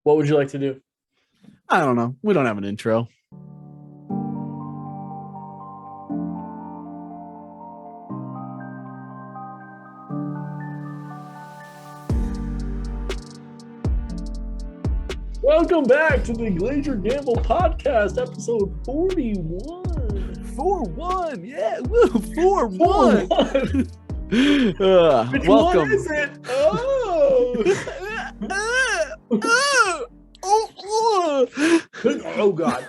What would you like to do? I don't know. We don't have an intro. Welcome back to the Glaziar Gamble Podcast, episode 41. 4-1. Yeah. Woo, 4-1. 4-1. Which Welcome. one is it? Oh. Oh, God.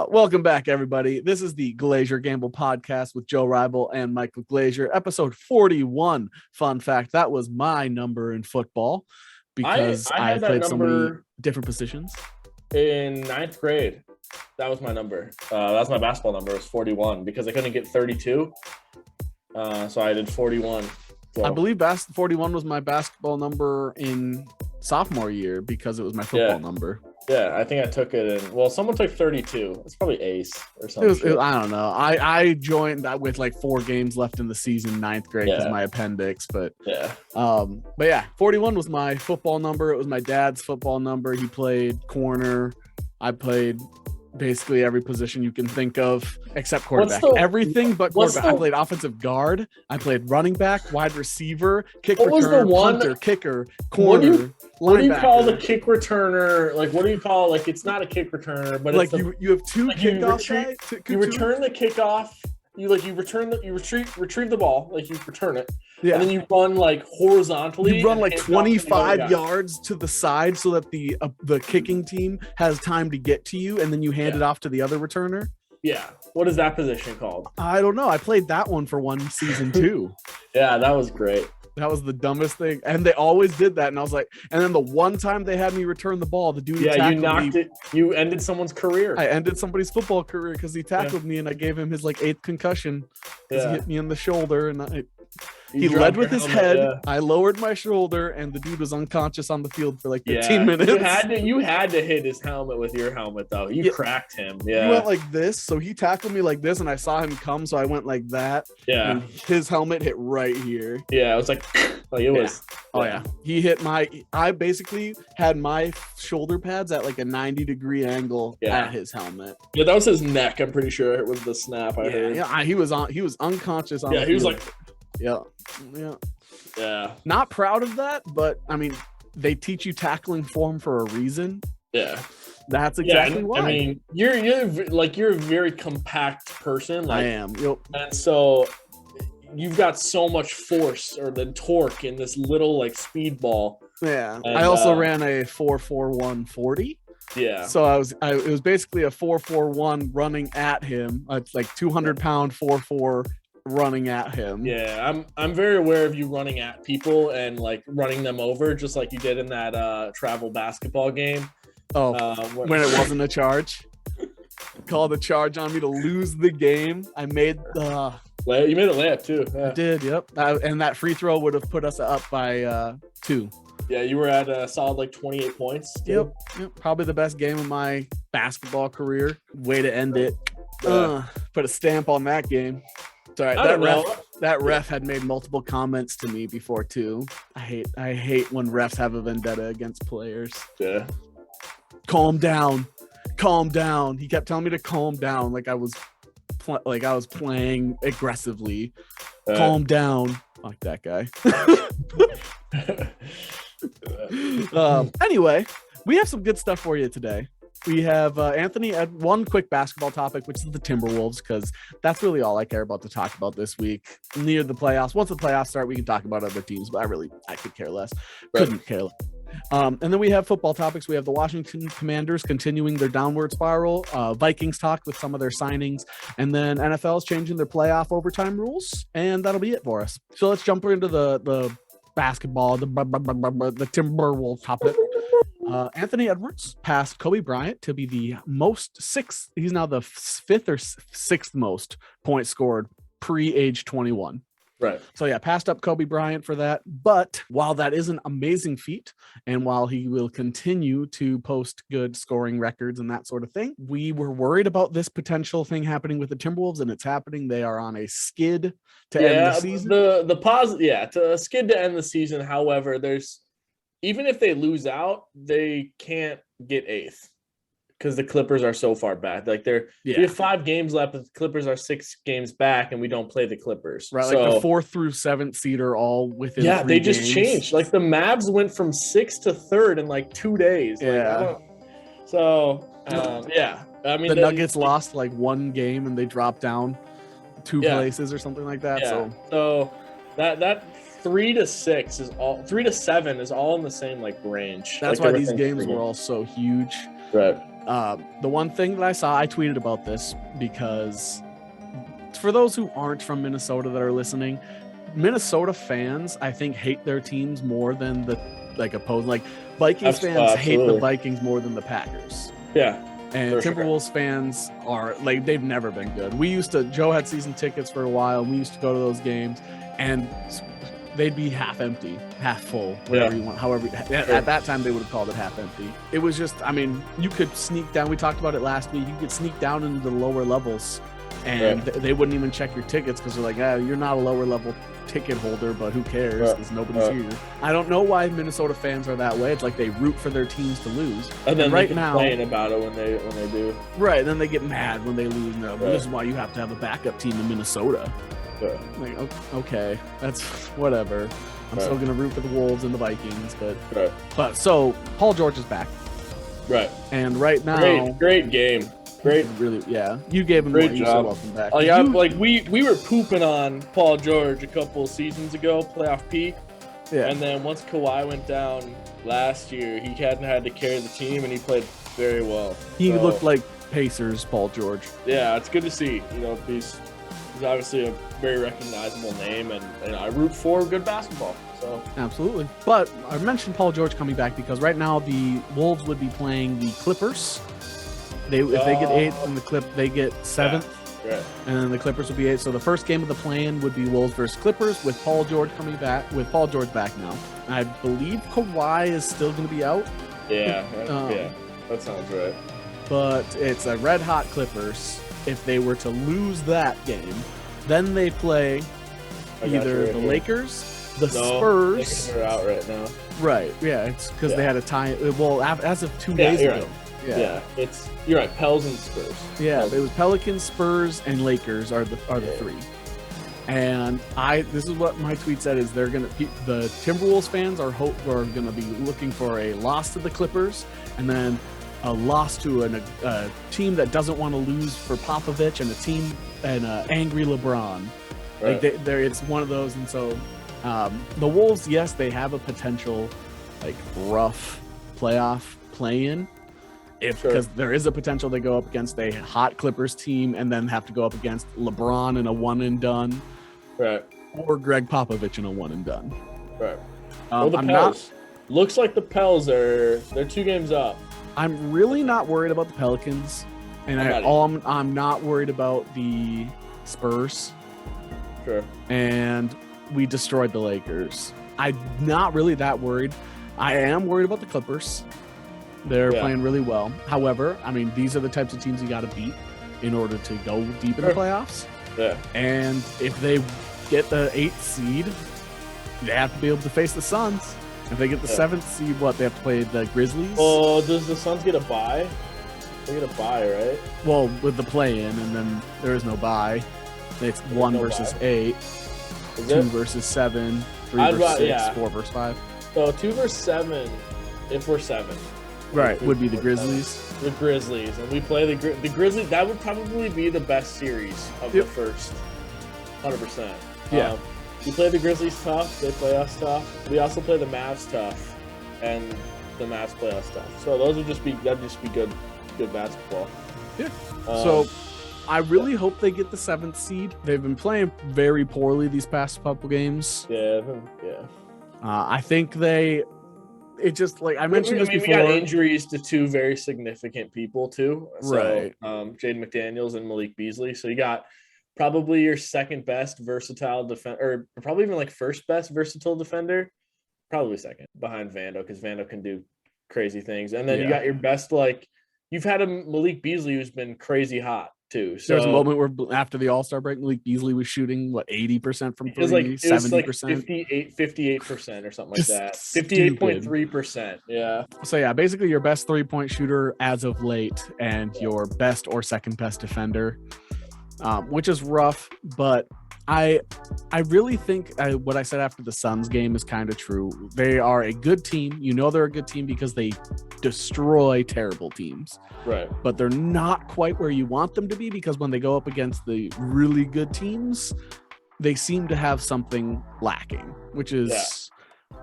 Welcome back, everybody. This is the Glaziar Gamble Podcast with Joe Rybolt and Mychal Glaziar, episode 41. Fun fact, that was my number in football because I played so many different positions. In 9th grade, that was my number. That was my basketball number. It was 41 because I couldn't get 32. So I did 41. So. I believe 41 was my basketball number in sophomore year because it was my football number. Yeah, I think I took it in. Well, someone took 32. It's probably ace or something. I don't know. I joined that with like 4 games left in the season, 9th grade, because my appendix. But yeah, 41 was my football number. It was my dad's football number. He played corner. I played basically every position you can think of except quarterback. Everything but quarterback. I played offensive guard. I played running back, wide receiver, kick returner, punter, kicker, corner. What do you call the kick returner? Like, what do you call? Like, it's not a kick returner, but like it's you have 2 kickoffs. You return the kickoff. You retrieve the ball, like you return it, and then you run like horizontally. You run like 25 yards to the side so that the kicking team has time to get to you, and then you hand it off to the other returner. Yeah. What is that position called? I don't know. I played that one for one season too. Yeah, that was great. That was the dumbest thing. And they always did that. And I was like, and then the one time they had me return the ball, the dude tackled me. You ended someone's career. I ended somebody's football career because he tackled me and I gave him his like 8th concussion because he hit me in the shoulder and he led with his head. Yeah. I lowered my shoulder and the dude was unconscious on the field for like 15 minutes. You had to hit his helmet with your helmet though. You cracked him. Yeah. He went like this. So he tackled me like this and I saw him come. So I went like that. Yeah. And his helmet hit right here. Yeah. It was like, it was. Oh yeah. He hit I basically had my shoulder pads at like a 90-degree angle at his helmet. Yeah. That was his neck. I'm pretty sure it was the snap I heard. Yeah. He was unconscious on the field. He was like, Yeah. Not proud of that, but I mean, they teach you tackling form for a reason. Yeah. That's exactly why. I mean, you're a very compact person. Like, I am. Yep. And so you've got so much force or the torque in this little like speedball. Yeah. And, I also ran a 4.41 40. Yeah. So it was basically a 4.41 running at him. It's like 200-pound 4.4 running at him. Yeah, I'm very aware of you running at people and like running them over, just like you did in that travel basketball game. Oh, when it wasn't a charge. Called a charge on me to lose the game. I made the. You made a layup too. Yeah. I did. Yep. And that free throw would have put us up by 2. Yeah, you were at a solid like 28 points. Yep. Probably the best game of my basketball career. Way to end it. Put a stamp on that game. Sorry, that ref had made multiple comments to me before too. I hate when refs have a vendetta against players. Yeah. Calm down. He kept telling me to calm down, like I was playing aggressively. Calm down. Fuck that guy. Anyway, we have some good stuff for you today. We have Anthony at one quick basketball topic, which is the Timberwolves, because that's really all I care about to talk about this week. Near the playoffs. Once the playoffs start, we can talk about other teams, but I could care less. Couldn't care less. And then we have football topics. We have the Washington Commanders continuing their downward spiral, Vikings talk with some of their signings, and then NFL is changing their playoff overtime rules, and that'll be it for us. So let's jump into the basketball, the Timberwolves topic. Anthony Edwards passed Kobe Bryant to be the he's now the 5th or 6th most points scored pre-age 21. Right. So yeah, passed up Kobe Bryant for that. But while that is an amazing feat, and while he will continue to post good scoring records and that sort of thing, we were worried about this potential thing happening with the Timberwolves, and it's happening. They are on a skid to end the season. To skid to end the season. However, there's even if they lose out, they can't get 8th because the Clippers are so far back. Like we have 5 games left, but the Clippers are 6 games back, and we don't play the Clippers. Right, so, like the 4th through 7th seed are all within. Yeah, 3 they just games. changed. Like the Mavs went from 6th to 3rd in like 2 days. Yeah. I mean, the Nuggets lost like 1 game and they dropped down 2 places or something like that. Yeah. So that 3 to 6 is all 3 to 7 is all in the same like range. That's like, why these games were all so huge. Right. The one thing that I saw, I tweeted about this because for those who aren't from Minnesota that are listening, Minnesota fans, I think, hate their teams more than the opposing. Like Vikings fans hate the Vikings more than the Packers. Yeah. And Timberwolves fans are like, they've never been good. Joe had season tickets for a while, and we used to go to those games, and they'd be half empty, half full, whatever you want. However, at that time they would have called it half empty. It was just, I mean, you could sneak down. We talked about it last week. You could sneak down into the lower levels, and they wouldn't even check your tickets because they're like, you're not a lower level ticket holder, but who cares because nobody's here. I don't know why Minnesota fans are that way. It's like they root for their teams to lose, and then right they now complain about it when they do. Right, then they get mad when they lose. No, this is why you have to have a backup team in Minnesota. Like, okay, that's whatever. I'm still gonna root for the Wolves and the Vikings, but so Paul George is back, right? And right now, great game. Great, really, yeah. You gave him great job. Welcome back. Oh yeah, like we were pooping on Paul George a couple of seasons ago, playoff peak. Yeah. And then once Kawhi went down last year, he hadn't had to carry the team, and he played very well. He looked like Pacers Paul George. Yeah, it's good to see. You know, he's obviously a very recognizable name, and I root for good basketball. So absolutely. But I mentioned Paul George coming back because right now the Wolves would be playing the Clippers. If they get 8th and they get 7th, and then the Clippers would be 8th. So the first game of the play-in would be Wolves versus Clippers with Paul George coming back. With Paul George back now, and I believe Kawhi is still going to be out. Yeah, that sounds right. But it's a red hot Clippers. If they were to lose that game, then they play either the Lakers, the Spurs. Lakers are out right now. Right. Yeah, it's because they had a tie. Well, as of 2 days ago. Right. Yeah, you're right. Pels and Spurs. Yeah, it was Pelicans, Spurs, and Lakers are the 3. And this is what my tweet said is the Timberwolves fans are gonna be looking for a loss to the Clippers, and then a loss to a team that doesn't want to lose for Popovich, and a team and angry LeBron. Right. Like it's one of those, and so the Wolves, yes, they have a potential like rough playoff play-in. Because there is a potential they go up against a hot Clippers team and then have to go up against LeBron in a one and done, right? Or Greg Popovich in a one and done, right? The Pels. Looks like the Pels they're 2 games up. I'm really not worried about the Pelicans, and I'm not worried about the Spurs. Sure. And we destroyed the Lakers. I'm not really that worried. I am worried about the Clippers. They're playing really well. However, I mean, these are the types of teams you got to beat in order to go deep in the playoffs. Yeah. And if they get the 8th seed, they have to be able to face the Suns. If they get the 7th seed, they have to play the Grizzlies? Oh, does the Suns get a bye? They get a bye, right? Well, with the play-in, and then there is no bye. It's 1 versus 8, 2 versus 7, 3 versus 6, 4 versus 5. So 2 versus 7, if we're 7. Right, would be the Grizzlies. The Grizzlies, and we play the Grizzlies. That would probably be the best series of the first, 100%. Yeah, we play the Grizzlies tough. They play us tough. We also play the Mavs tough, and the Mavs play us tough. So that'd just be good basketball. Yeah. So I really hope they get the 7th seed. They've been playing very poorly these past couple games. Yeah. I think it just like I mentioned this before. We got injuries to 2 very significant people too. So, right. Jaden McDaniels and Malik Beasley. So you got probably your second best versatile defender, or probably even like first best versatile defender. Probably second behind Vando, because Vando can do crazy things. And then you got your best, like you've had a Malik Beasley who's been crazy hot. too. So there was a moment where after the All-Star break, Malik Beasley was shooting 80% from three, it was 70%, 58% or something like that. Stupid. 58.3%. Yeah. So yeah, basically your best 3-point shooter as of late, and your best or second best defender, which is rough. But I really think what I said after the Suns game is kind of true. They are a good team. You know they're a good team because they destroy terrible teams. Right. But they're not quite where you want them to be, because when they go up against the really good teams, they seem to have something lacking, which is... Yeah.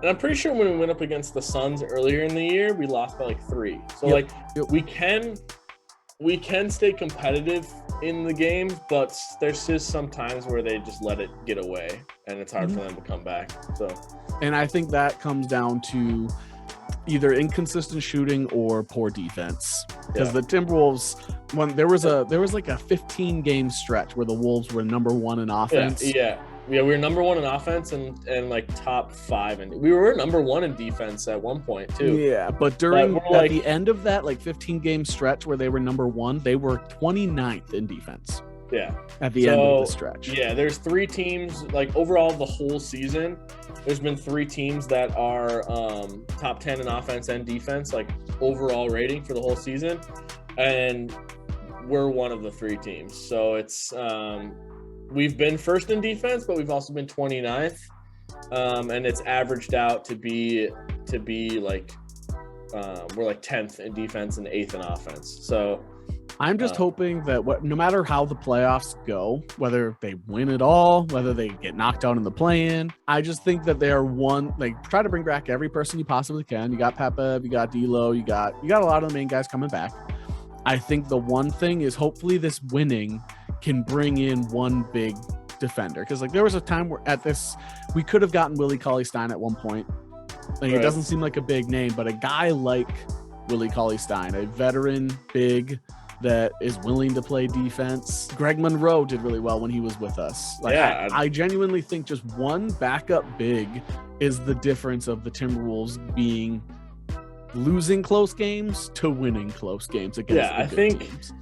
And I'm pretty sure when we went up against the Suns earlier in the year, we lost by 3. So we can stay competitive in the game, but there's just some times where they just let it get away, and it's hard for them to come back. So, and I think that comes down to either inconsistent shooting or poor defense. Because the Timberwolves, when there was like a 15 game stretch where the Wolves were number 1 in offense. Yeah, we were number 1 in offense and like top 5, and we were number 1 in defense at one point too. Yeah, but at the end of that 15 game stretch where they were number 1, they were 29th in defense. Yeah, at the end of the stretch. Yeah, there's 3 teams, like overall the whole season. There's been 3 teams that are top 10 in offense and defense, like overall rating for the whole season, and we're one of the 3 teams. So it's we've been first in defense, but we've also been 29th, and it's averaged out to be like we're like 10th in defense and 8th in offense. So I'm just hoping that no matter how the playoffs go, whether they win it all, whether they get knocked out in the play-in, I just think that they are try to bring back every person you possibly can. You got Pepe, you got D'Lo, you got a lot of the main guys coming back. I think the one thing is hopefully this winning can bring in one big defender. Because there was a time where we could have gotten Willie Cauley-Stein at one point. It doesn't seem like a big name, but a guy like Willie Cauley-Stein, a veteran big that is willing to play defense. Greg Monroe did really well when he was with us. I genuinely think just one backup big is the difference of the Timberwolves being losing close games to winning close games against the good teams.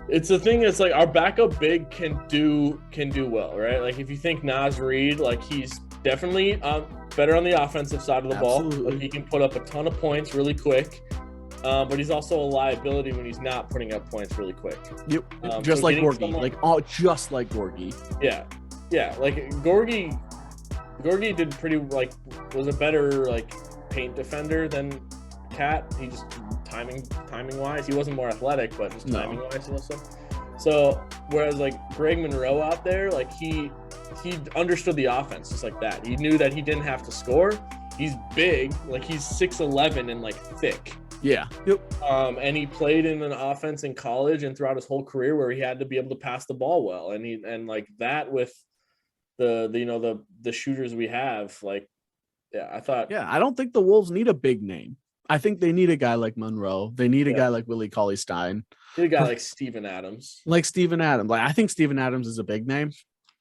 It's the thing. It's like our backup big can do well, right? Like if you think Naz Reid, like he's definitely better on the offensive side of the ball. Like he can put up a ton of points really quick. But he's also a liability when he's not putting up points really quick. Yep, just like Gorgie, just like Gorgie. Yeah, like Gorgie did pretty was a better paint defender than Cat. He just timing wise, he wasn't more athletic, but just timing wise also. So whereas Greg Monroe out there, he understood the offense just like that. He knew that he didn't have to score. He's big, he's 6'11" and thick. Yeah. Yep. And he played in an offense in college and throughout his whole career where he had to be able to pass the ball well. And that with the shooters we have, I thought. Yeah, I don't think the Wolves need a big name. I think they need a guy like Monroe. They need a guy like Willie Cauley-Stein. They need a guy like Steven Adams. I think Steven Adams is a big name,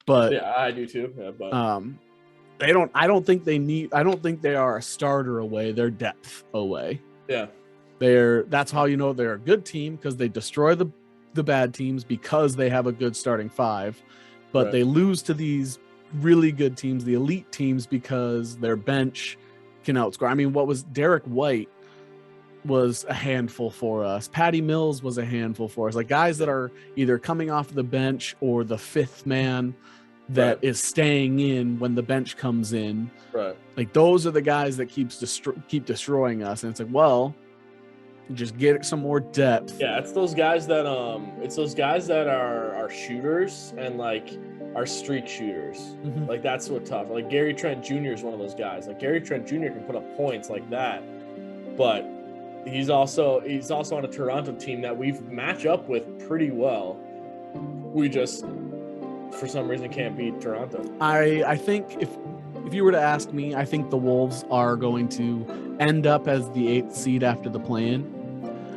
but yeah, I do too. Yeah, but I don't think they are a starter away. They're depth away. Yeah. That's how you know they're a good team, because they destroy the bad teams because they have a good starting 5, but they lose to these really good teams, the elite teams, because their bench can outscore. I mean, what was Derek White was a handful for us. Patty Mills was a handful for us. Guys that are either coming off the bench or the 5th man that is staying in when the bench comes in. Right. Those are the guys that keep destroying us. And it's just get some more depth. Yeah, it's those guys that are shooters and are streak shooters. Mm-hmm. That's what's tough. Gary Trent Jr. is one of those guys. Gary Trent Jr. can put up points like that, but he's also on a Toronto team that we've matched up with pretty well. We just for some reason can't beat Toronto. I think if you were to ask me, I think the Wolves are going to end up as the 8th seed after the play-in.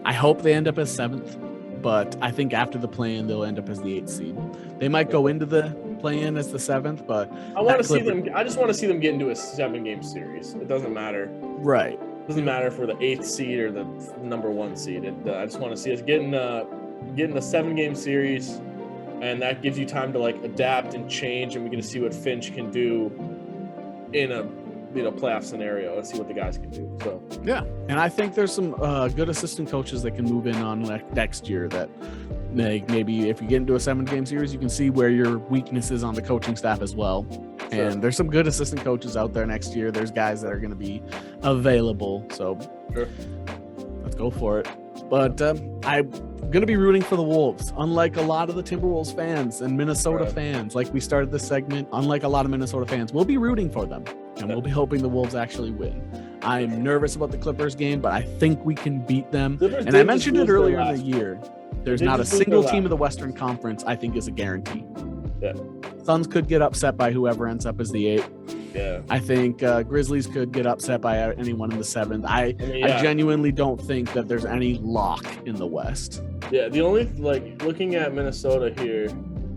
I hope they end up as 7th, but I think after the play-in they'll end up as the 8th seed. They might go into the play-in as the 7th, but I just want to see them get into a 7-game series. It doesn't matter. Right. It doesn't matter if we're the 8th seed or the number 1 seed. I just want to see us get in getting a 7-game series, and that gives you time to like adapt and change, and we're going to see what Finch can do in a playoff scenario. Let's see what the guys can do. So yeah, and I think there's some good assistant coaches that can move in on next year that maybe if you get into a 7-game series, you can see where your weakness is on the coaching staff as well. Sure. And there's some good assistant coaches out there next year. There's guys that are going to be available. So sure. Let's go for it. But I'm going to be rooting for the Wolves, unlike a lot of the Timberwolves fans and Minnesota fans. Like we started this segment, unlike a lot of Minnesota fans, we'll be rooting for them, and we'll be hoping the Wolves actually win. I'm nervous about the Clippers game, but I think we can beat them. And I mentioned it earlier in the year. There's not a single team of the Western Conference I think is a guarantee. Yeah. Suns could get upset by whoever ends up as the 8th. Yeah. I think Grizzlies could get upset by anyone in the 7th. I genuinely don't think that there's any lock in the West. Yeah, the only looking at Minnesota here,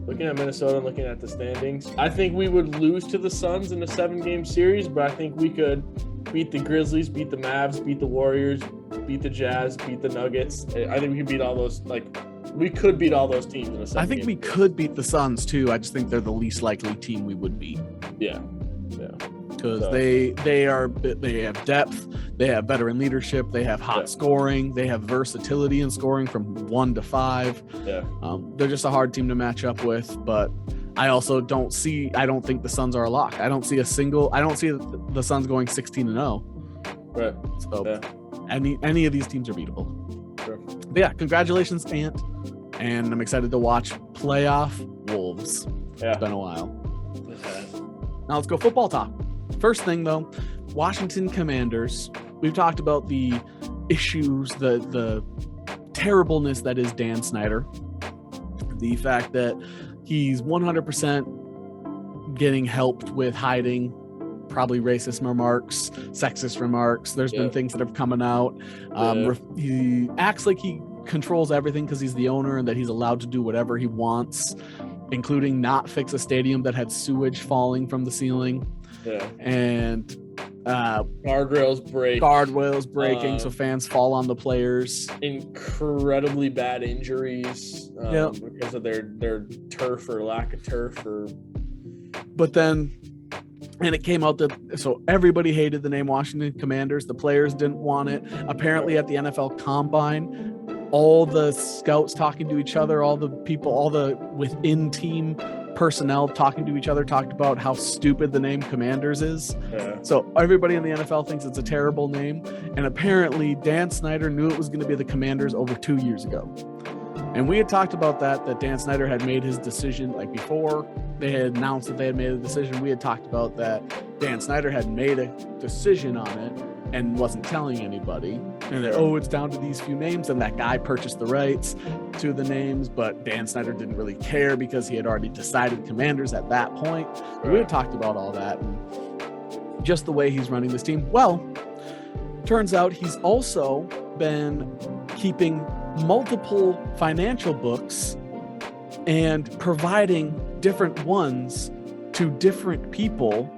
looking at Minnesota and looking at the standings, I think we would lose to the Suns in a 7-game series, but I think we could beat the Grizzlies, beat the Mavs, beat the Warriors, beat the Jazz, beat the Nuggets. I think we can beat all those. We could beat all those teams in a 7-game. I think we could beat the Suns too. I just think they're the least likely team we would beat. Yeah. Because they have depth, they have veteran leadership, they have hot scoring, they have versatility in scoring from 1 to 5. Yeah. They're just a hard team to match up with, but I also don't think the Suns are a lock. I don't see the Suns going 16-0. Right. So any of these teams are beatable. Sure. But yeah, congratulations, Ant. And I'm excited to watch playoff Wolves. Yeah. It's been a while. Now let's go football talk. First thing though, Washington Commanders. We've talked about the issues, the terribleness that is Dan Snyder. The fact that he's 100% getting helped with hiding probably racist remarks, sexist remarks. There's been things that have coming out. He acts like he controls everything because he's the owner and that he's allowed to do whatever he wants, including not fix a stadium that had sewage falling from the ceiling. Yeah. And guardrails breaking, so fans fall on the players. Incredibly bad injuries because of their turf or lack of turf. But then, and it came out that so everybody hated the name Washington Commanders. The players didn't want it. Apparently, at the NFL Combine, all the scouts talking to each other, all the people, all the within team personnel talking to each other talked about how stupid the name Commanders is. Yeah. So everybody in the NFL thinks it's a terrible name. And apparently Dan Snyder knew it was going to be the Commanders over 2 years ago. And we had talked about that Dan Snyder had made his decision before they had announced that they had made a decision. We had talked about that Dan Snyder had made a decision on it and wasn't telling anybody. And that, it's down to these few names. And that guy purchased the rights to the names, but Dan Snyder didn't really care because he had already decided Commanders at that point. Right. We had talked about all that and just the way he's running this team. Well, turns out he's also been keeping multiple financial books and providing different ones to different people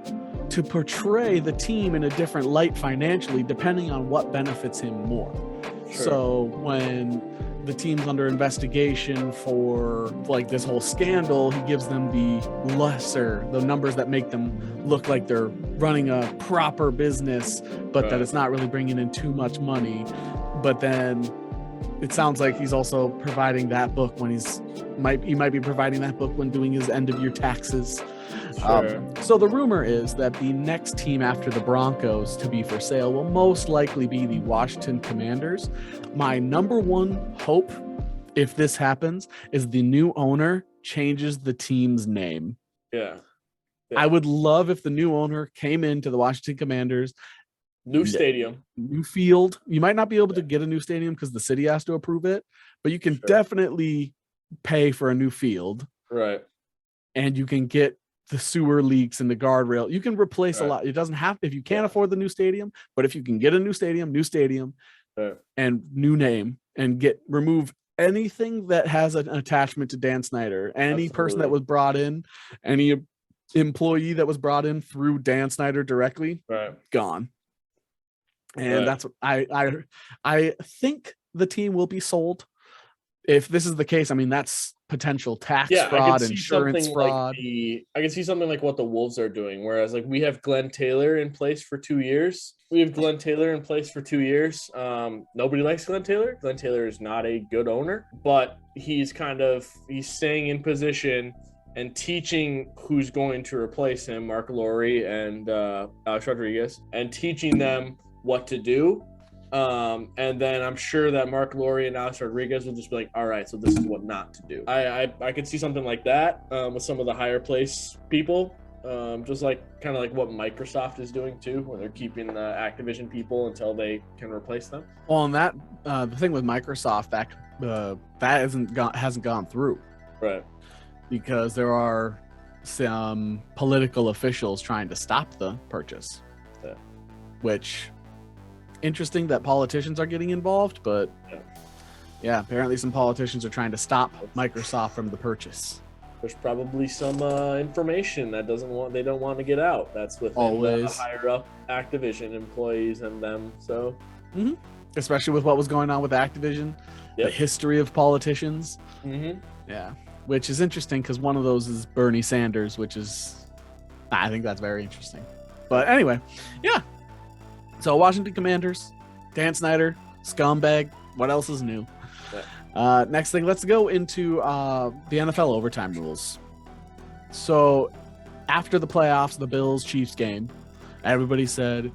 to portray the team in a different light financially, depending on what benefits him more. Sure. So when the team's under investigation for this whole scandal, he gives them the numbers that make them look like they're running a proper business, but that it's not really bringing in too much money. But then it sounds like he's also providing that book when he might be providing that book when doing his end of year taxes. Sure. So the rumor is that the next team after the Broncos to be for sale will most likely be the Washington Commanders. My number one hope, if this happens, is the new owner changes the team's name. Yeah. I would love if the new owner came into the Washington Commanders. New stadium. New field. You might not be able to get a new stadium because the city has to approve it, but you can definitely pay for a new field. Right. And you can get the sewer leaks and the guardrail. You can replace a lot. It doesn't have, if you can't afford the new stadium, but if you can get a new stadium and new name and remove anything that has an attachment to Dan Snyder, any person that was brought in, any employee that was brought in through Dan Snyder directly, gone. And that's what I think the team will be sold if this is the case, I mean, that's potential tax fraud, insurance fraud. I can see something like what the Wolves are doing, whereas like we have Glenn Taylor in place for 2 years. Nobody likes Glenn Taylor. Glenn Taylor is not a good owner, but he's staying in position and teaching who's going to replace him, Mark Lowry and Alex Rodriguez, and teaching them what to do. And then I'm sure that Mark Lowry and Alex Rodriguez will just be like, all right, so this is what not to do. I could see something like that with some of the higher place people, just like kind of like what Microsoft is doing too, where they're keeping the Activision people until they can replace them. Well, and that the thing with Microsoft that hasn't gone through, right? Because there are some political officials trying to stop the purchase, which. Interesting that politicians are getting involved, but yeah, apparently some politicians are trying to stop Microsoft from the purchase. There's probably some information that they don't want to get out. That's within the higher up Activision employees and them. So, especially with what was going on with Activision, the history of politicians. Yeah, which is interesting because one of those is Bernie Sanders, I think that's very interesting. But anyway, yeah. So Washington Commanders, Dan Snyder, scumbag. What else is new? Yeah. Next thing, let's go into the NFL overtime rules. So after the playoffs, the Bills-Chiefs game, everybody said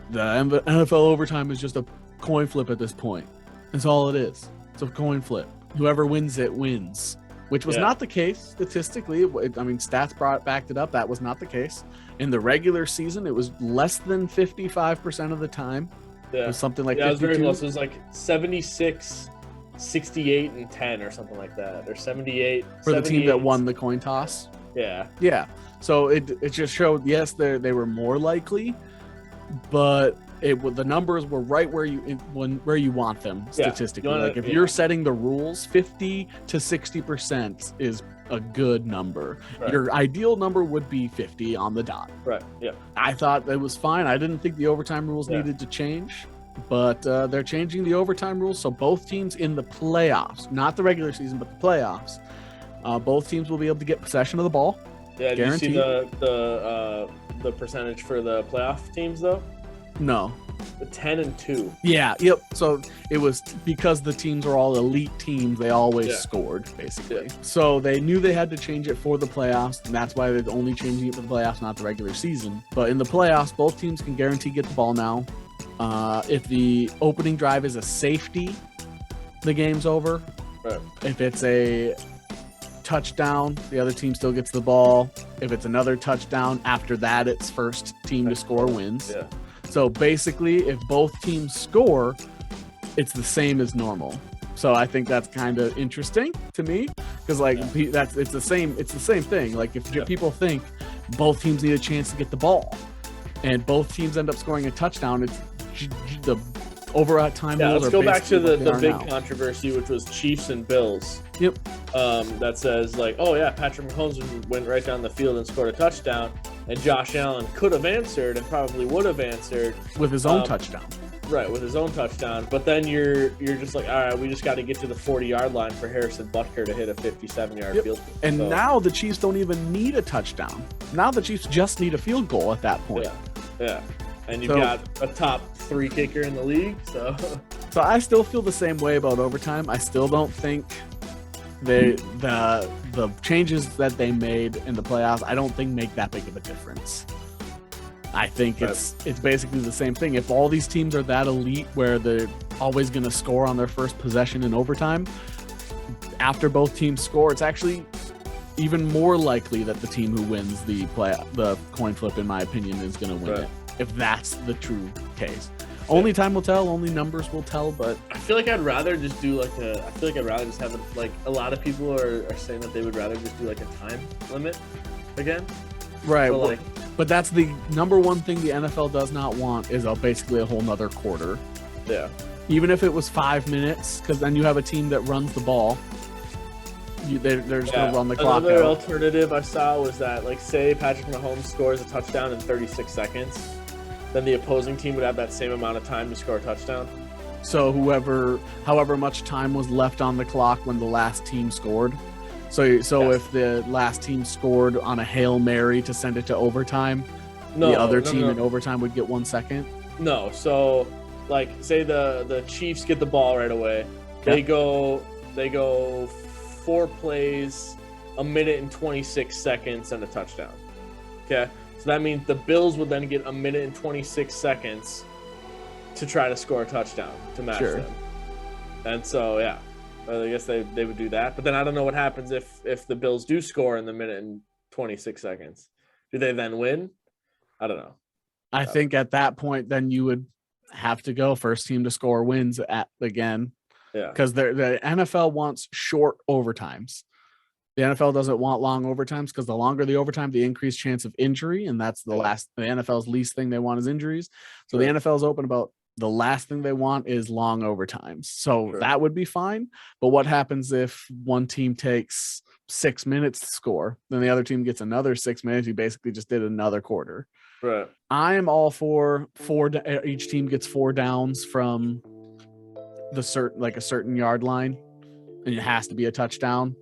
the NFL overtime is just a coin flip at this point. That's all it is. It's a coin flip. Whoever wins it wins, which was not the case statistically. I mean, stats backed it up. That was not the case. In the regular season, it was less than 55% of the time. Yeah. It was something like 52. It was very close. It was like 76, 68, and 10 or something like that. Or 78. For the team that won the coin toss? Yeah. Yeah. So it just showed, yes, they were more likely, but the numbers were right where you want them statistically. Like if you're setting the rules, 50 to 60% is a good number. Right. Your ideal number would be 50 on the dot. Right. Yeah. I thought it was fine. I didn't think the overtime rules needed to change, but they're changing the overtime rules. So both teams in the playoffs, not the regular season, but the playoffs, both teams will be able to get possession of the ball. Yeah. Did you see the percentage for the playoff teams though? No. The 10-2. Yeah, yep. So it was because the teams are all elite teams, they always scored, basically. Yeah. So they knew they had to change it for the playoffs, and that's why they're only changing it for the playoffs, not the regular season. But in the playoffs, both teams can guarantee get the ball now. If the opening drive is a safety, the game's over. Right. If it's a touchdown, the other team still gets the ball. If it's another touchdown, after that, it's first team to score wins. Yeah. So basically, if both teams score, it's the same as normal. So I think that's kind of interesting to me because it's the same thing. Like if people think both teams need a chance to get the ball, and both teams end up scoring a touchdown, it's the overtime. Yeah, let's go back to the big controversy, which was Chiefs and Bills. Yep. That says Patrick Mahomes went right down the field and scored a touchdown. And Josh Allen could have answered and probably would have answered with his own touchdown. Right, with his own touchdown. But then you're just like, all right, we just got to get to the 40-yard line for Harrison Butker to hit a 57-yard field goal. And now the Chiefs don't even need a touchdown. Now the Chiefs just need a field goal at that point. Yeah. And you've got a top 3 kicker in the league. So I still feel the same way about overtime. I still don't think the changes that they made in the playoffs, I don't think make that big of a difference. I think it's basically the same thing. If all these teams are that elite where they're always going to score on their first possession in overtime, after both teams score, it's actually even more likely that the team who wins the coin flip, in my opinion, is going to win it. If that's the true case. Only time will tell, only numbers will tell, but I feel like I'd rather just do have a lot of people are saying that they would rather just do like a time limit again. Right. So but that's the number one thing the NFL does not want is basically a whole nother quarter. Yeah. Even if it was 5 minutes, because then you have a team that runs the ball. They're just going to run the clock Another out. Alternative I saw was that, like, say Patrick Mahomes scores a touchdown in 36 seconds. Then the opposing team would have that same amount of time to score a touchdown. So however much time was left on the clock when the last team scored. So yes. If the last team scored on a Hail Mary to send it to overtime, the other team in overtime would get 1 second? No. So, like, say the Chiefs get the ball right away. They go 4 plays, 1 minute and 26 seconds, and a touchdown. Okay? So that means the Bills would then get 1 minute and 26 seconds to try to score a touchdown to match them. And so, yeah. I guess they would do that. But then I don't know what happens if the Bills do score in the minute and 26 seconds. Do they then win? I don't know. I think at that point, then you would have to go first team to score wins again. Yeah. Because the NFL wants short overtimes. The NFL doesn't want long overtimes because the longer the overtime, the increased chance of injury. And that's the NFL's least thing they want is injuries. So the NFL is open about the last thing they want is long overtimes. So that would be fine. But what happens if one team takes 6 minutes to score, then the other team gets another 6 minutes? You basically just did another quarter. Right. I am all for each team gets 4 downs from a certain yard line, and it has to be a touchdown.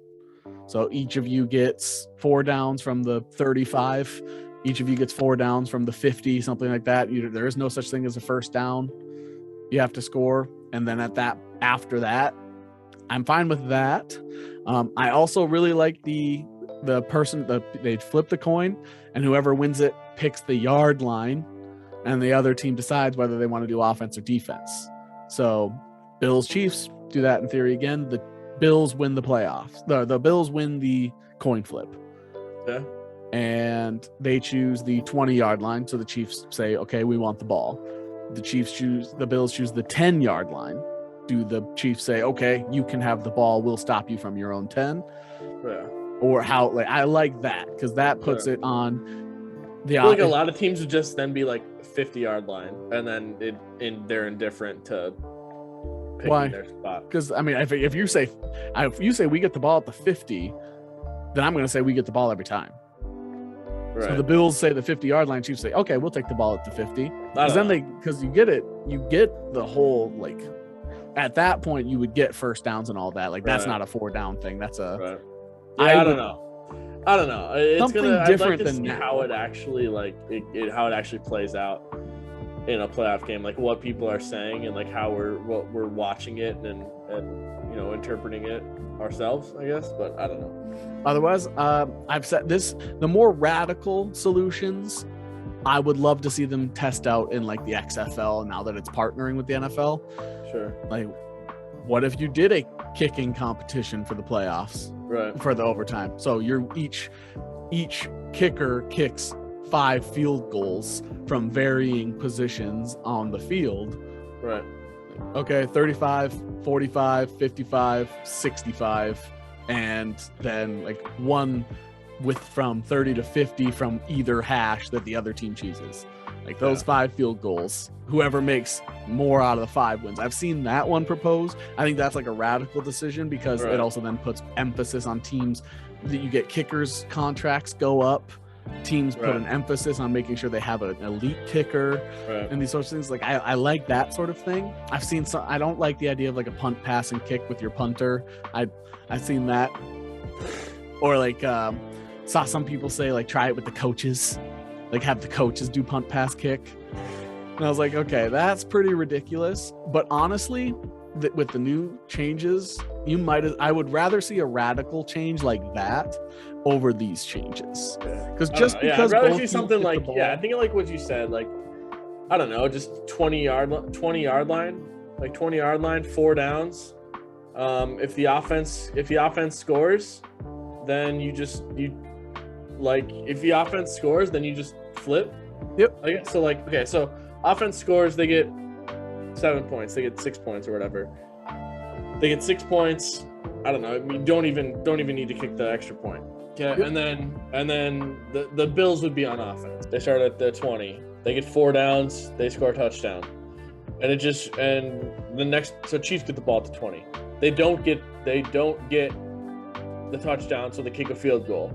So each of you gets 4 downs from the 35. Each of you gets 4 downs from the 50, something like that. There is no such thing as a first down. You have to score. And then after that, I'm fine with that. I also really like they flip the coin, and whoever wins it picks the yard line, and the other team decides whether they want to do offense or defense. So Bills Chiefs do that in theory again. The Bills win the playoffs. The Bills win the coin flip. Yeah. And they choose the 20-yard line. So the Chiefs say, okay, we want the ball. The Bills choose the 10-yard line. Do the Chiefs say, okay, you can have the ball, we'll stop you from your own 10? Yeah. Or how, I like that because that puts it on the. I feel like a lot of teams would just then be like 50-yard line, and then they're indifferent to picking their spot. Because I mean, if you say we get the ball at the 50, then I'm going to say we get the ball every time. Right. So the Bills say the 50-yard line, Chiefs say, okay, we'll take the ball at the 50. Because you get the whole, like, at that point you would get first downs and all that. Like, that's not a 4-down thing. That's a. Right. Yeah, I don't know. It's something different I'd like to than see how it actually how it actually plays out in a playoff game, like what people are saying and like how we're watching it and interpreting it ourselves, I guess. But I don't know. Otherwise, I've said this: the more radical solutions, I would love to see them test out in like the XFL now that it's partnering with the NFL. Sure. Like, what if you did a kicking competition for the playoffs? Right. For the overtime. So you're each kicker kicks 5 field goals from varying positions on the field. Right. Okay, 35, 45, 55, 65, and then like one from 30 to 50 from either hash that the other team chooses. Like those 5 field goals, whoever makes more out of the 5 wins. I've seen that one proposed. I think that's like a radical decision because it also then puts emphasis on teams that you get kickers contracts go up. Teams put an emphasis on making sure they have an elite kicker and these sorts of things. Like I like that sort of thing. I've seen some. I don't like the idea of like a punt, pass, and kick with your punter. I've seen that. Or like saw some people say like try it with the coaches. Like have the coaches do punt, pass, kick. And I was like, okay, that's pretty ridiculous. But honestly, with the new changes, I would rather see a radical change like that over these changes. Because I'd rather see something like I think like what you said, like I don't know, just 20-yard line, like 20-yard line, 4 downs. If the offense scores, then if the offense scores, then you just flip. Yep. Okay, so so offense scores, they get 7 points, they get 6 points or whatever. They get 6 points. I don't know. I mean, don't even need to kick the extra point. Okay, yep. and then the Bills would be on offense. They start at the 20. They get 4 downs. They score a touchdown, so Chiefs get the ball at the 20. They don't get the touchdown, so they kick a field goal.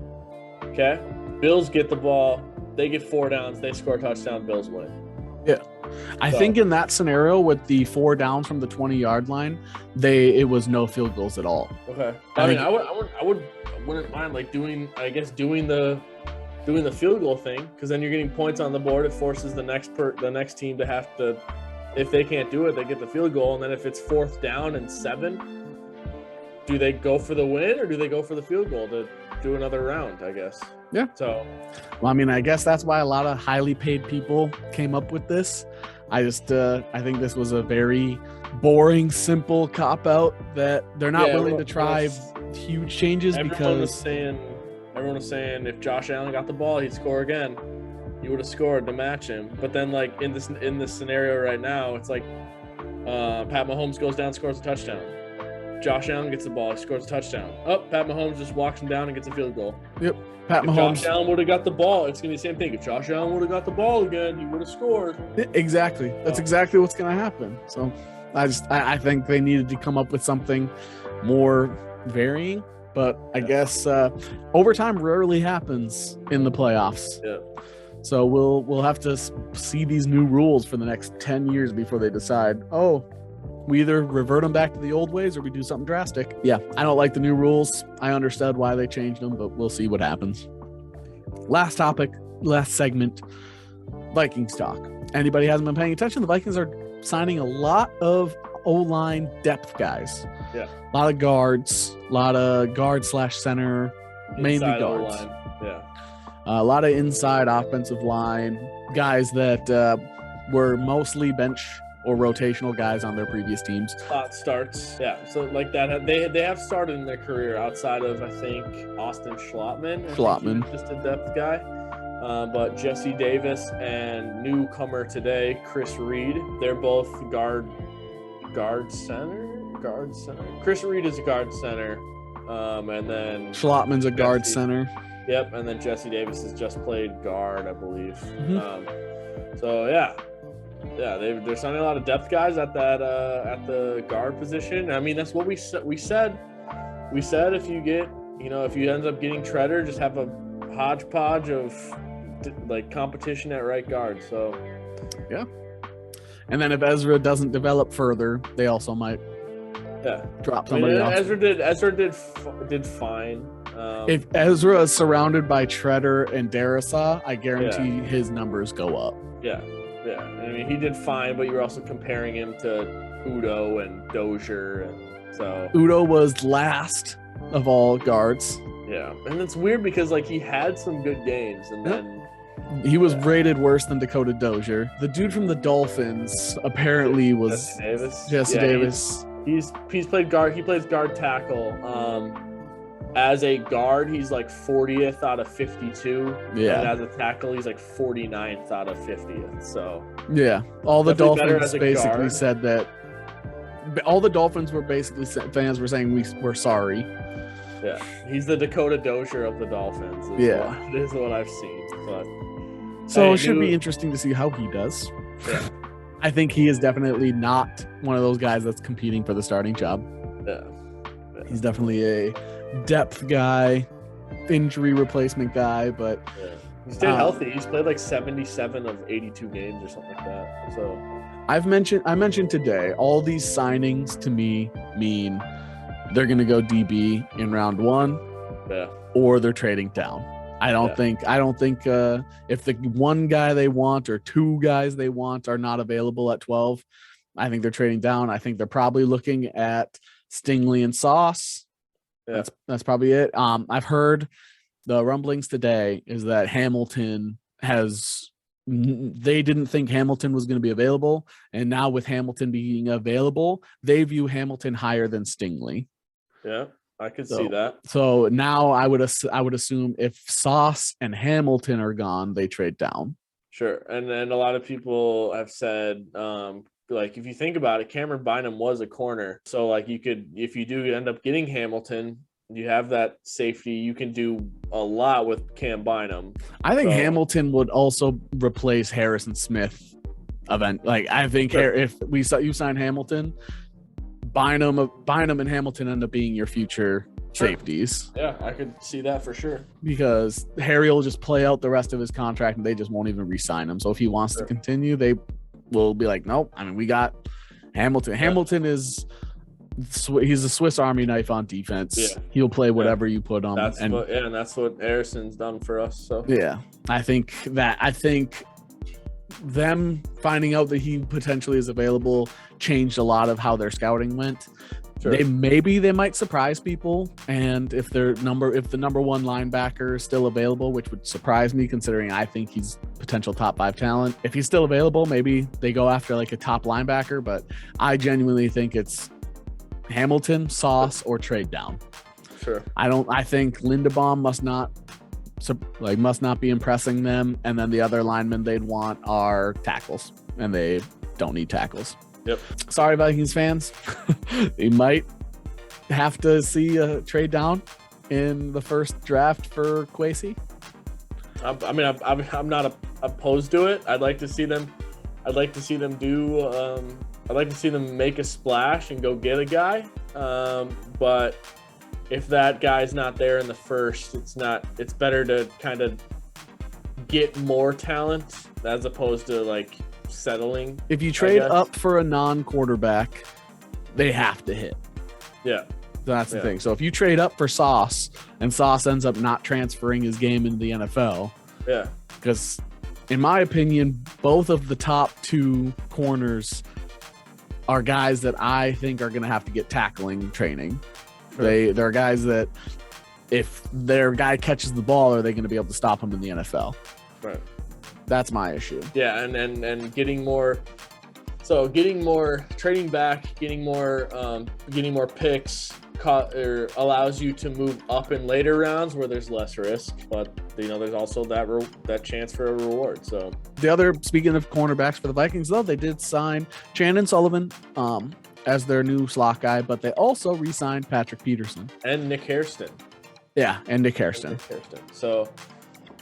Okay, Bills get the ball. They get 4 downs. They score a touchdown. Bills win. Yeah. I think in that scenario with the 4 down from the 20-yard line, it was no field goals at all. Okay. I wouldn't mind like doing the field goal thing, because then you're getting points on the board. It forces the next team to have to, if they can't do it, they get the field goal. And then if it's 4th down and 7, do they go for the win or do they go for the field goal to do another round, I guess? Yeah. So, well, I mean, I guess that's why a lot of highly paid people came up with this. I think this was a very boring, simple cop-out that they're not willing to try huge changes everyone was saying if Josh Allen got the ball, he'd score again. He would have scored to match him. But then, like, in this scenario right now, it's like Pat Mahomes goes down, scores a touchdown. Josh Allen gets the ball, he scores a touchdown. Pat Mahomes just walks him down and gets a field goal. Yep. If Josh Allen would have got the ball, it's going to be the same thing. If Josh Allen would have got the ball again, he would have scored. Exactly. That's exactly what's going to happen. So I think they needed to come up with something more varying. But I guess overtime rarely happens in the playoffs. Yeah. So we'll have to see these new rules for the next 10 years before they decide, we either revert them back to the old ways or we do something drastic. Yeah, I don't like the new rules. I understood why they changed them, but we'll see what happens. Last topic, last segment, Vikings talk. Anybody hasn't been paying attention, the Vikings are signing a lot of O-line depth guys. Yeah. A lot of guards, a lot of guard/center, mainly guards. O-line. Yeah. A lot of inside offensive line, guys that were mostly bench or rotational guys on their previous teams. Spot starts. Yeah. So like that, they have started in their career outside of, I think, Austin Schlottman. Just a depth guy. But Jesse Davis and newcomer today, Chris Reed, they're both guard center. Chris Reed is a guard center. And then Schlottman's a guard center. Yep. And then Jesse Davis has just played guard, I believe. Mm-hmm. So yeah, they're signing a lot of depth guys at the guard position. I mean, that's what we said. We said if you end up getting Treader, just have a hodgepodge of like competition at right guard. So yeah. And then if Ezra doesn't develop further, they also might drop somebody else. Ezra did fine. If Ezra is surrounded by Treader and Darrisaw, I guarantee his numbers go up. Yeah. Yeah, I mean, he did fine, but you're also comparing him to Udo and Dozier, and so Udo was last of all guards. Yeah, and it's weird because like he had some good games, and then he was rated worse than Dakota Dozier. The dude from the Dolphins apparently was Jesse Davis. He's played guard. He plays guard tackle. As a guard, he's like 40th out of 52. Yeah. And as a tackle, he's like 49th out of 50th. So yeah, all the Dolphins basically said that. All the Dolphins were basically fans were saying we're sorry. Yeah, he's the Dakota Dozier of the Dolphins. Is what I've seen. But so it should be interesting to see how he does. Yeah. I think he is definitely not one of those guys that's competing for the starting job. Yeah. He's definitely a depth guy, injury replacement guy, but he stayed healthy. He's played like 77 of 82 games or something like that. So I mentioned today, all these signings to me mean they're going to go DB in round 1, or they're trading down. I don't think if the one guy they want or 2 guys they want are not available at 12, I think they're trading down. I think they're probably looking at Stingley and Sauce. Yeah. That's probably it. I've heard the rumblings today is that they didn't think Hamilton was going to be available, and now with Hamilton being available, they view Hamilton higher than Stingley. Yeah, I could see that. So now I would assume if Sauce and Hamilton are gone, they trade down. Sure, and then a lot of people have said, like, if you think about it, Cameron Bynum was a corner. So, like, you could, if you do end up getting Hamilton, you have that safety. You can do a lot with Cam Bynum. I think Hamilton would also replace Harrison Smith. I think if you sign Hamilton, Bynum and Hamilton end up being your future safeties. Yeah, I could see that for sure. Because Harry will just play out the rest of his contract, and they just won't even re-sign him. So if he wants to continue, they will be like, nope. I mean, we got Hamilton. Yeah. Hamilton he's a Swiss Army knife on defense. Yeah. He'll play whatever you put him. And that's what Harrison's done for us. So yeah, I think them finding out that he potentially is available changed a lot of how their scouting went. Sure. They might surprise people, and if the number one linebacker is still available, which would surprise me considering I think he's potential top 5 talent. If he's still available, maybe they go after like a top linebacker, but I genuinely think it's Hamilton, Sauce, or trade down. Sure. I think Linderbaum must not be impressing them, and then the other linemen they'd want are tackles, and they don't need tackles. Yep. Sorry, Vikings fans. You might have to see a trade down in the first draft for Kwesi. I'm not opposed to it. I'd like to see them do. I'd like to see them make a splash and go get a guy. But if that guy's not there in the first, it's better to kind of get more talent as opposed to like settling. If you trade up for a non-quarterback, they have to hit. Yeah. That's the thing. So if you trade up for Sauce and Sauce ends up not transferring his game into the NFL, yeah, because in my opinion, both of the top 2 corners are guys that I think are going to have to get tackling training. Sure. They're guys that if their guy catches the ball, are they going to be able to stop him in the NFL? Right. That's my issue. Yeah, and getting more trading back, getting more picks allows you to move up in later rounds where there's less risk, but there's also that chance for a reward. So speaking of cornerbacks for the Vikings, though, they did sign Chandon Sullivan as their new slot guy, but they also re-signed Patrick Peterson and Nick Hairston. Yeah, and Nick Hairston. So.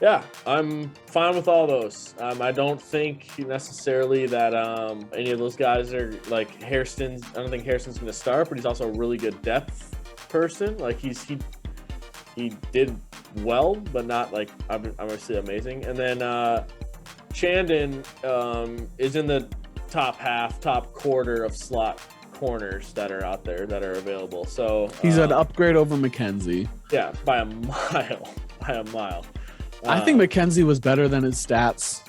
Yeah, I'm fine with all those. I don't think necessarily that any of those guys are like Hairston. I don't think Hairston's going to start, but he's also a really good depth person. Like he did well, but not like obviously amazing. And then Chandon is in the top quarter of slot corners that are out there that are available. So he's an upgrade over McKenzie. Yeah, by a mile. I think McKenzie was better than his stats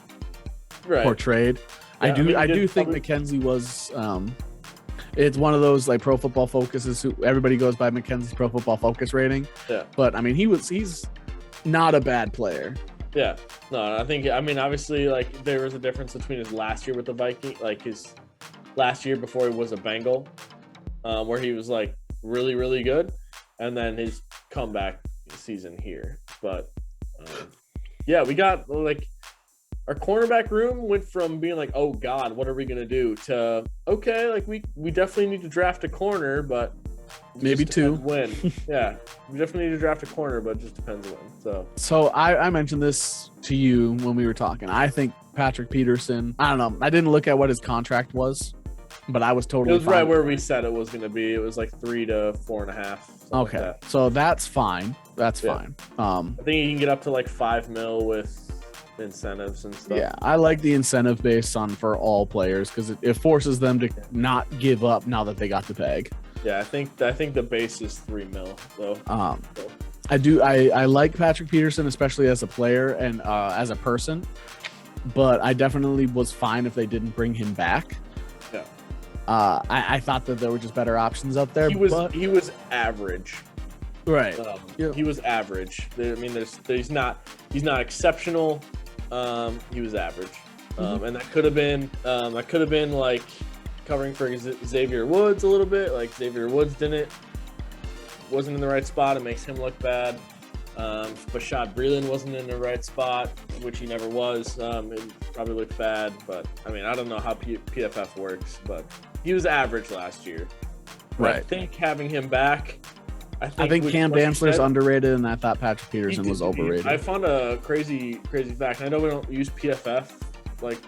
portrayed. Yeah, I do think McKenzie was. It's one of those like Pro Football Focus everybody goes by McKenzie's Pro Football Focus rating. Yeah, but I mean he's not a bad player. Yeah, no, obviously like there was a difference between his last year with the Vikings, like his last year before he was a Bengal, where he was like really really good, and then his comeback season here, but. Yeah, we got like our cornerback room went from being like, oh God, what are we gonna do? To okay, like we definitely need to draft a corner, but maybe 2 when. Yeah, we definitely need to draft a corner, but it just depends when. So I mentioned this to you when we were talking. I think Patrick Peterson. I don't know. I didn't look at what his contract was, but I was totally. It was right where we said it was gonna be. It was like 3 to 4.5. Okay, like so that's fine. That's fine. I think you can get up to like $5 million with incentives and stuff. Yeah, I like the incentive based on for all players because it forces them to not give up now that they got the bag. Yeah, I think the base is $3 million though. I like Patrick Peterson, especially as a player and as a person, but I definitely was fine if they didn't bring him back. Yeah. I thought that there were just better options up there. He was average. Right. He was average. He's not exceptional. He was average. And that could have been like covering for Xavier Woods a little bit. Like Xavier Woods wasn't in the right spot. It makes him look bad. Bashad Breeland wasn't in the right spot, which he never was. It probably looked bad, but I don't know how PFF works, but he was average last year. Right. I think having him back. I think Cam Dantzler's underrated, and I thought Patrick Peterson was overrated. I found a crazy fact. I know we don't use PFF,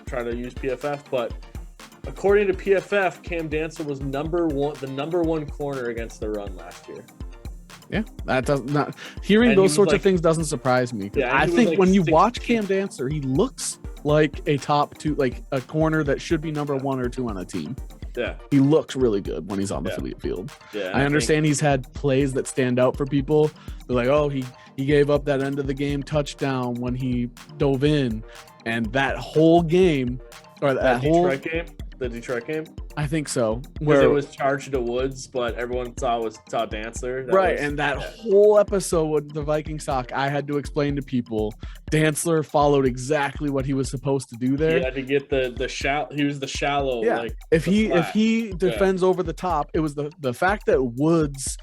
try to use PFF, but according to PFF, Cam Dantzler was the number one corner against the run last year. Yeah, that does not. Hearing those sorts of things doesn't surprise me. Yeah, I think when you watch Cam Dantzler, he looks like a top two, like a corner that should be number 1 or 2 on a team. Yeah. He looks really good when he's on the field. Yeah. I understand he's had plays that stand out for people. They're like, oh, he gave up that end of the game touchdown when he dove in, and that whole game, or that whole the Detroit game. I think so. Where it was charged to Woods, but everyone saw Dantzler. That whole episode with the Vikings talk, I had to explain to people, Dantzler followed exactly what he was supposed to do there. He had to get the shallow. He was the shallow. Yeah. Like if he defends over the top, it was the fact that Woods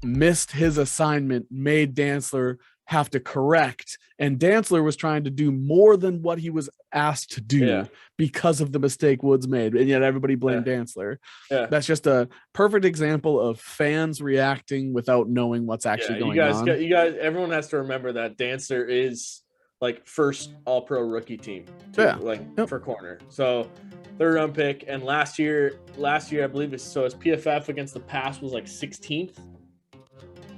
missed his assignment made Dantzler have to correct, and Dantzler was trying to do more than what he was asked to do because of the mistake Woods made, and yet everybody blamed Dantzler. That's just a perfect example of fans reacting without knowing what's actually going on. You guys, everyone has to remember that Dantzler is like first All-Pro rookie team for corner. So 3rd round pick, and last year I believe his PFF against the pass was like 16th.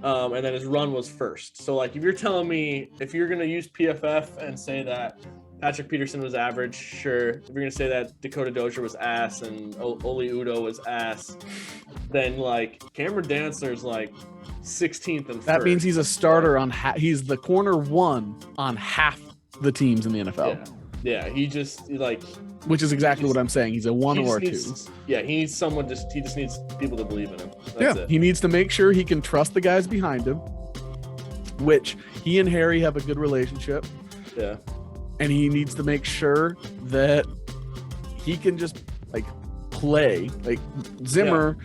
And then his run was 1st. So, like, if you're telling me, if you're going to use PFF and say that Patrick Peterson was average, sure. If you're going to say that Dakota Dozier was ass and Oli Udoh was ass, then, like, Cameron Dantzler's, like, 16th and 1st. That means he's a starter on he's the corner 1 on half the teams in the NFL. Yeah, he just, like... Which is exactly what I'm saying. He's a 1 or 2. Yeah, he needs someone. He just needs people to believe in him. That's it. He needs to make sure he can trust the guys behind him, which he and Harry have a good relationship. Yeah, and he needs to make sure that he can just like play. Like Zimmer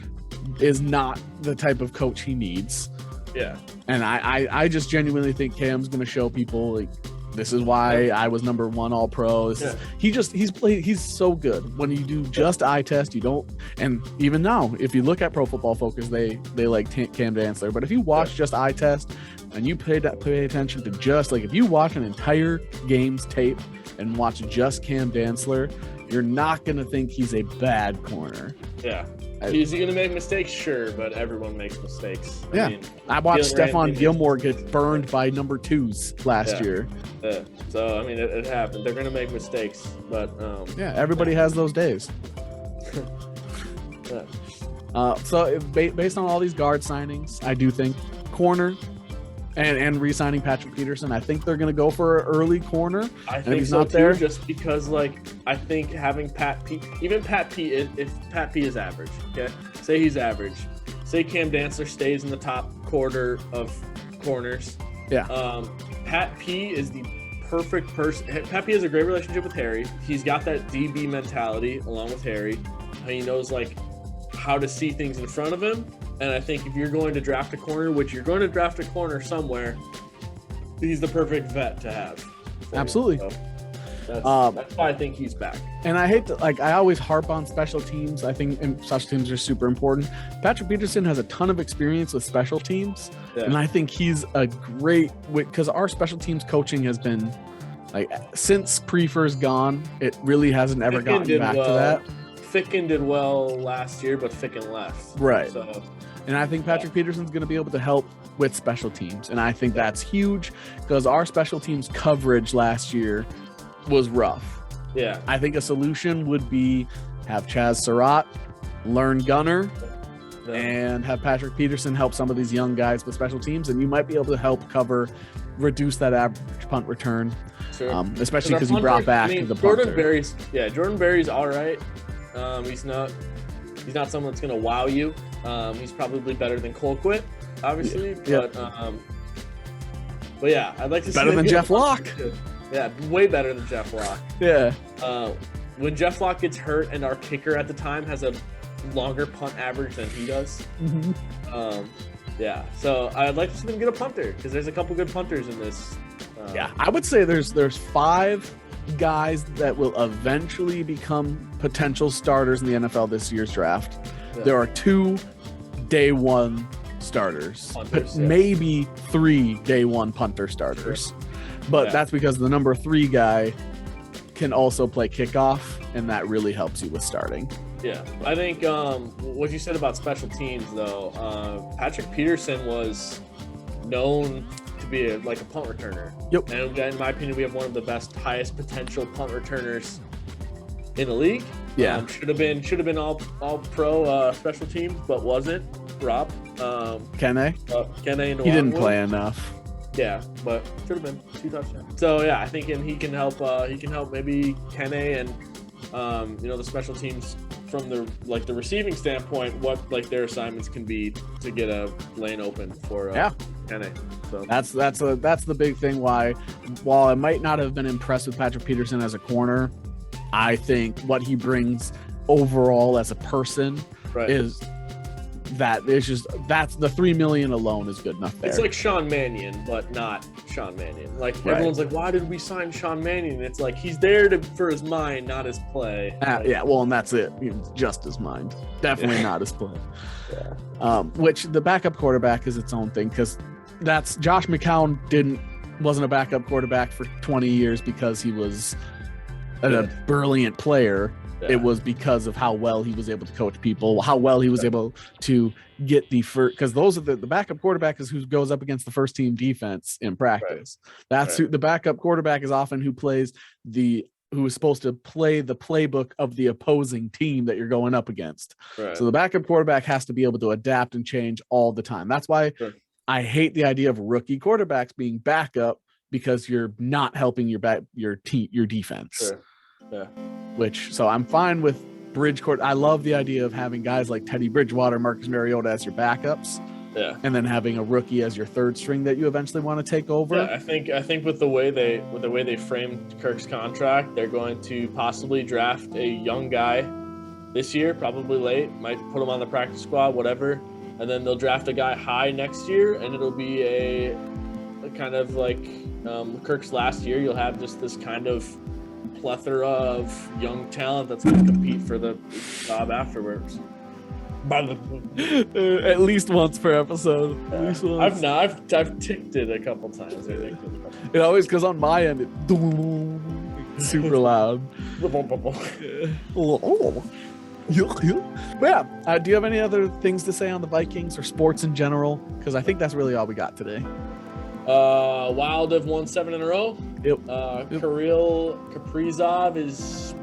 is not the type of coach he needs. Yeah, and I just genuinely think Cam's going to show people like. This is why I was number 1 All-Pro. He's so good. When you do just eye test, you don't. And even now, if you look at Pro Football Focus, they like Cam Dantzler. But if you watch just eye test and you pay attention to just like if you watch an entire game's tape and watch just Cam Dantzler, you're not gonna think he's a bad corner. Yeah. Is he going to make mistakes? Sure, but everyone makes mistakes. I watched Stephon Gilmore get burned by number 2s last year. So, I mean, it happened. They're going to make mistakes, but... everybody has those days. So, based on all these guard signings, I do think corner and re-signing Patrick Peterson, I think they're going to go for an early corner. I think he's not there just because, like, I think having Pat P, even Pat P, if Pat P is average, okay, say he's average, say Cam Dantzler stays in the top quarter of corners. Pat P is the perfect person. Pat P has a great relationship with Harry. He's got that DB mentality along with Harry. He knows like how to see things in front of him. And I think if you're going to draft a corner, which you're going to draft a corner somewhere, he's the perfect vet to have. Absolutely. So that's why I think he's back. And I hate to, like, I always harp on special teams. I think special teams are super important. Patrick Peterson has a ton of experience with special teams. And I think he's a great, because our special teams coaching has been, like, since Prefer's gone, it really hasn't ever gotten back to that. Ficken did well last year, but Ficken left. Right. And I think Patrick Peterson's going to be able to help with special teams. And I think that's huge because our special teams coverage last year was rough. Yeah. I think a solution would be have Chaz Surratt learn gunner and have Patrick Peterson help some of these young guys with special teams. And you might be able to help reduce that average punt return, especially because you brought back the punter. Jordan Berry's all right. He's not someone that's going to wow you. He's probably better than Colquitt, obviously. But yeah, I'd like to see better than Jeff Locke. Yeah, way better than Jeff Locke. Yeah. When Jeff Locke gets hurt and our kicker at the time has a longer punt average than he does. So I'd like to see them get a punter because there's a couple good punters in this. I would say there's 5 guys that will eventually become potential starters in the NFL this year's draft. There are 2 day 1 starters, maybe 3 day 1 punter starters. But that's because the number 3 guy can also play kickoff, and that really helps you with starting. Yeah, I think what you said about special teams, though, Patrick Peterson was known to be a punt returner. Yep. And in my opinion, we have one of the best, highest potential punt returners in the league. Yeah. Should have been all pro special teams, but wasn't. Rob. Kene. Kene. He didn't play enough. Yeah, but should have been 2 touchdowns. So yeah, I think he can help. He can help maybe Kene and the special teams from the receiving standpoint. What their assignments can be to get a lane open for Kene. So that's the big thing. While I might not have been impressed with Patrick Peterson as a corner, I think what he brings overall as a person is. That's the $3 million alone is good enough there. It's like Sean Mannion, but not Sean Mannion. Everyone's like, why did we sign Sean Mannion? It's like he's there for his mind, not his play. And that's it. Just his mind, definitely not his play. Yeah. Which the backup quarterback is its own thing because that's Josh McCown wasn't a backup quarterback for 20 years because he was a brilliant player. Yeah. It was because of how well he was able to coach people, how well he was able to get the first, because those are the backup quarterback is who goes up against the first team defense in practice. Right. That's who the backup quarterback is often who is supposed to play the playbook of the opposing team that you're going up against. Right. So the backup quarterback has to be able to adapt and change all the time. That's why I hate the idea of rookie quarterbacks being backup because you're not helping your defense. Sure. Yeah. So I'm fine with bridge court. I love the idea of having guys like Teddy Bridgewater, Marcus Mariota as your backups. Yeah. And then having a rookie as your third string that you eventually want to take over. Yeah, I think with the way they framed Kirk's contract, they're going to possibly draft a young guy this year, probably late, might put him on the practice squad, whatever. And then they'll draft a guy high next year, and it'll be a kind of like Kirk's last year. You'll have just this kind of plethora of young talent that's going to compete for the job afterwards. At least once per episode. At least once. I've ticked it a couple times. I think it always goes on my end. It's super loud. Yeah. Do you have any other things to say on the Vikings or sports in general? Because I think that's really all we got today. Wild have won 7 in a row. Yep. Kirill Kaprizov is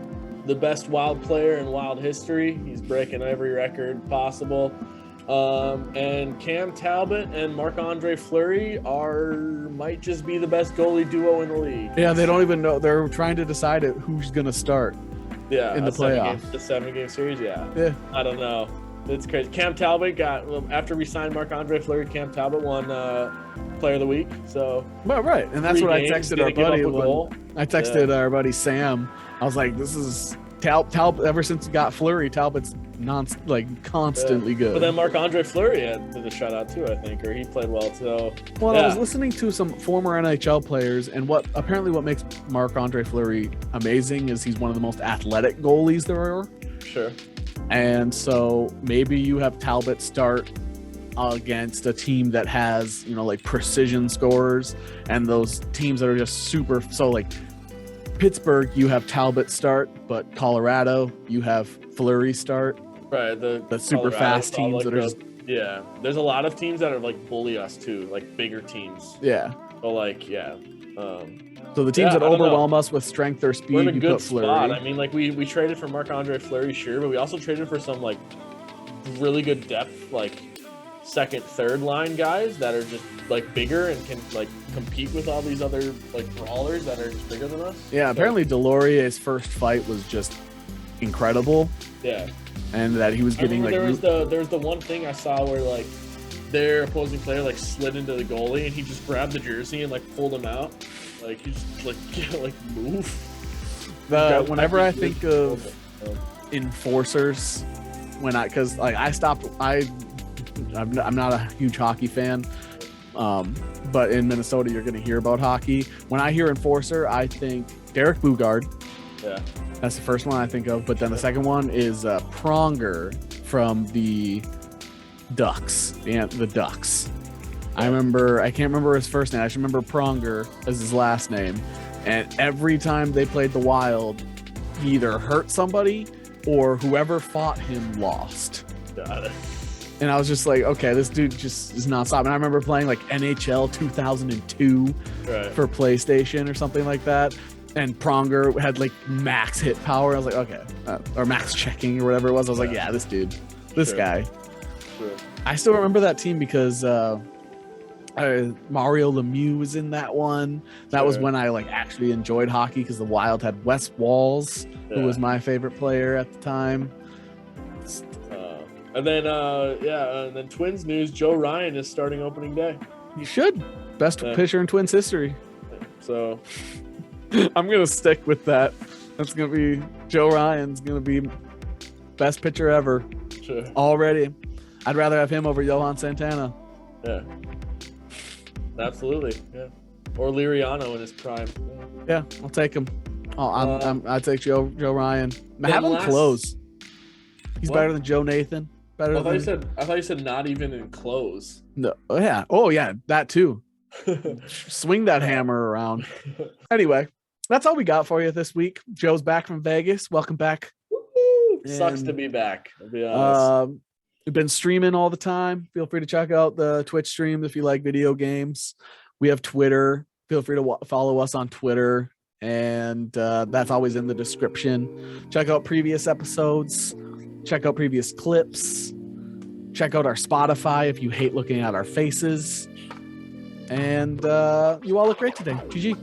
the best Wild player in Wild history. He's breaking every record possible. And Cam Talbot and Marc-Andre Fleury might just be the best goalie duo in the league. Yeah, they don't even know. They're trying to decide who's going to start. Yeah, in the playoffs. The 7-game series. Yeah. I don't know. It's crazy. Cam Talbot after we signed Marc-Andre Fleury, Cam Talbot won Player of the Week. So right, and that's what I texted our buddy. I texted our buddy Sam. I was like, "This is Talbot. Ever since he got Fleury, Talbot's constantly good." But then Marc-Andre Fleury did a shutout too, I think, or he played well too. Well, I was listening to some former NHL players, and what makes Marc-Andre Fleury amazing is he's one of the most athletic goalies there are. Sure. And so maybe you have Talbot start against a team that has, precision scorers, and those teams that are just super. So like Pittsburgh, you have Talbot start, but Colorado, you have Fleury start. Right. The super fast teams that are just. Yeah. There's a lot of teams that are bully us too, like bigger teams. Yeah. So so the teams that overwhelm us with strength or speed, we're in a you good put Fleury. spot. I mean, we traded for Marc-Andre Fleury, sure, but we also traded for some really good depth, second, third line guys that are just bigger and can compete with all these other brawlers that are just bigger than us. Yeah, apparently Delorier's first fight was just incredible. Yeah, and that he was getting there was the one thing I saw where their opposing player slid into the goalie and he just grabbed the jersey and pulled him out. He just move. Whenever I think of enforcers, I'm not a huge hockey fan, but in Minnesota you're going to hear about hockey. When I hear enforcer, I think Derek Bugard. Yeah, that's the first one I think of. But then the second one is Pronger from the Ducks. The Ducks. I can't remember his first name. I just remember Pronger as his last name. And every time they played the Wild, he either hurt somebody or whoever fought him lost. Got it. And I was just like, okay, this dude just is not stopping. I remember playing like NHL 2002 for PlayStation or something like that. And Pronger had like max hit power. I was like, okay. Or max checking or whatever it was. I was like, yeah, this dude, this guy. Sure. I still remember that team because Mario Lemieux was in that one. That was when I like actually enjoyed hockey because the Wild had Wes Walz, who was my favorite player at the time. And then Twins news: Joe Ryan is starting opening day. You should. Best pitcher in Twins history. So I'm gonna stick with that. That's gonna be Joe Ryan's gonna be best pitcher ever. Sure. Already. I'd rather have him over Johan Santana. Yeah. Absolutely. Yeah. Or Liriano in his prime. Yeah, I'll take him. I'd take Joe Ryan. Have him close. He's better than Joe Nathan. I thought you said not even in close. No. Oh yeah, that too. Swing that hammer around. Anyway, that's all we got for you this week. Joe's back from Vegas. Welcome back. Sucks to be back, I'll be honest. We've been streaming all the time. Feel free to check out the Twitch streams if you like video games. We have Twitter. Feel free to follow us on Twitter, and that's always in the description. Check out previous episodes. Check out previous clips. Check out our Spotify if you hate looking at our faces. And you all look great today. GG.